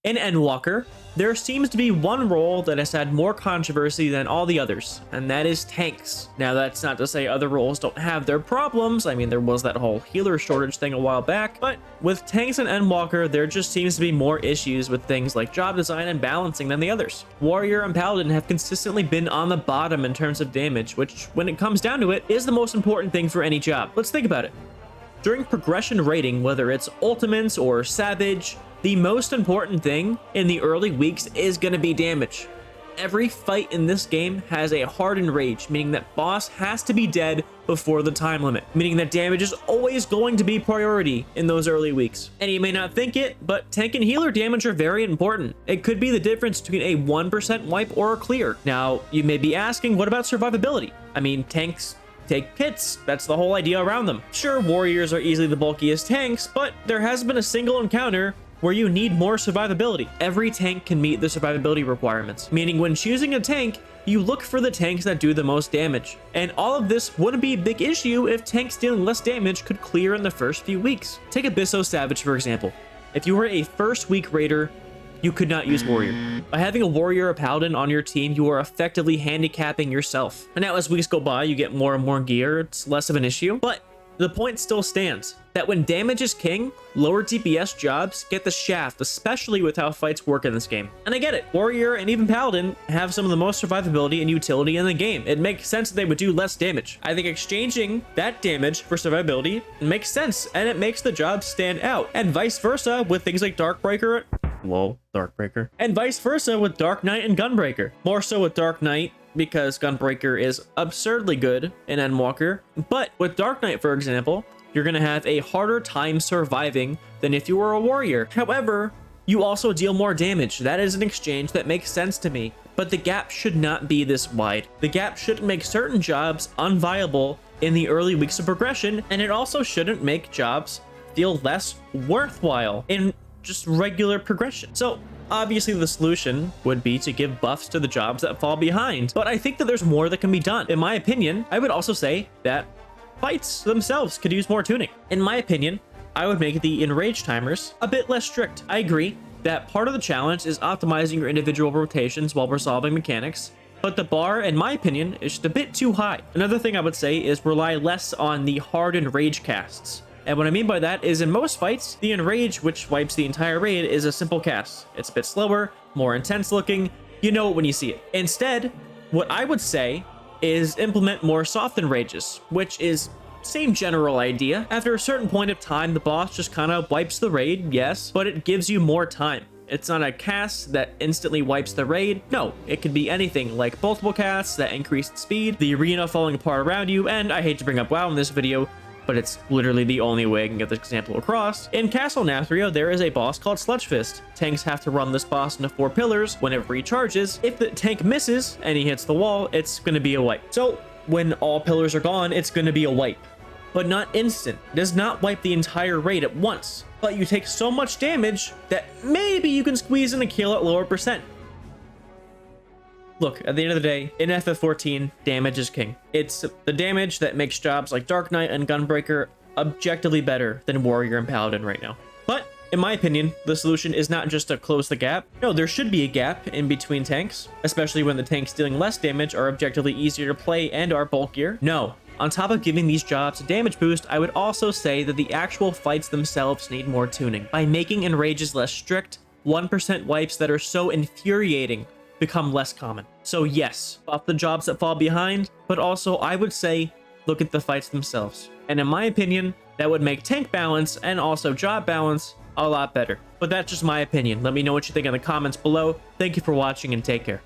In Endwalker, there seems to be one role that has had more controversy than all the others, and that is tanks. Now, that's not to say other roles don't have their problems. I mean, there was that whole healer shortage thing a while back, but with tanks and Endwalker, there just seems to be more issues with things like job design and balancing than the others. Warrior and Paladin have consistently been on the bottom in terms of damage, which, when it comes down to it, is the most important thing for any job. Let's think about it. During progression rating, whether it's Ultimates or Savage, the most important thing in the early weeks is going to be damage. Every fight in this game has a hardened rage, meaning that boss has to be dead before the time limit, meaning that damage is always going to be priority in those early weeks. And you may not think it, but tank and healer damage are very important. It could be the difference between a 1% wipe or a clear. Now, you may be asking, what about survivability? I mean, tanks take hits. That's the whole idea around them. Sure, warriors are easily the bulkiest tanks, but there has been a single encounter where you need more survivability. Every tank can meet the survivability requirements, meaning when choosing a tank, you look for the tanks that do the most damage. And all of this wouldn't be a big issue if tanks dealing less damage could clear in the first few weeks. Take Abysso Savage, for example. If you were a first week raider, you could not use warrior. By having a warrior or paladin on your team, you are effectively handicapping yourself. And now as weeks go by, you get more and more gear, it's less of an issue. But the point still stands that when damage is king, lower DPS jobs get the shaft, especially with how fights work in this game. And I get it, warrior and even paladin have some of the most survivability and utility in the game. It makes sense that they would do less damage. I think exchanging that damage for survivability makes sense, and it makes the job stand out. And vice versa with things like Darkbreaker. Whoa, Darkbreaker. And vice versa with Dark Knight and Gunbreaker. More so with Dark Knight, because Gunbreaker is absurdly good in Endwalker. But with Dark Knight, for example, you're going to have a harder time surviving than if you were a warrior. However, you also deal more damage. That is an exchange that makes sense to me. But the gap should not be this wide. The gap shouldn't make certain jobs unviable in the early weeks of progression, and it also shouldn't make jobs feel less worthwhile in just regular progression. So obviously the solution would be to give buffs to the jobs that fall behind, but I think that there's more that can be done. In my opinion, I would also say that fights themselves could use more tuning. In my opinion, I would make the enrage timers a bit less strict. I agree that part of the challenge is optimizing your individual rotations while resolving mechanics, but the bar, in my opinion, is just a bit too high. Another thing I would say is rely less on the hard enrage casts. And what I mean by that is in most fights, the enrage, which wipes the entire raid, is a simple cast. It's a bit slower, more intense looking. You know it when you see it. Instead, what I would say is implement more soft enrages, which is same general idea. After a certain point of time, the boss just kind of wipes the raid, yes, but it gives you more time. It's not a cast that instantly wipes the raid. No, it could be anything like multiple casts that increase speed, the arena falling apart around you, and I hate to bring up WoW in this video, but it's literally the only way I can get this example across. In Castle Nathria, there is a boss called Sludgefist. Tanks have to run this boss into 4 pillars. When it recharges, if the tank misses and he hits the wall, it's going to be a wipe. So when all pillars are gone, it's going to be a wipe, but not instant. It does not wipe the entire raid at once, but you take so much damage that maybe you can squeeze in a kill at lower percent. Look, at the end of the day, in FF14, damage is king. It's the damage that makes jobs like Dark Knight and Gunbreaker objectively better than Warrior and Paladin right now. But in my opinion, the solution is not just to close the gap. No, there should be a gap in between tanks, especially when the tanks dealing less damage are objectively easier to play and are bulkier. No, on top of giving these jobs a damage boost, I would also say that the actual fights themselves need more tuning. By making enrages less strict, 1% wipes that are so infuriating become less common. So yes, buff the jobs that fall behind, but also I would say look at the fights themselves. And in my opinion, that would make tank balance and also job balance a lot better. But that's just my opinion. Let me know what you think in the comments below. Thank you for watching and take care.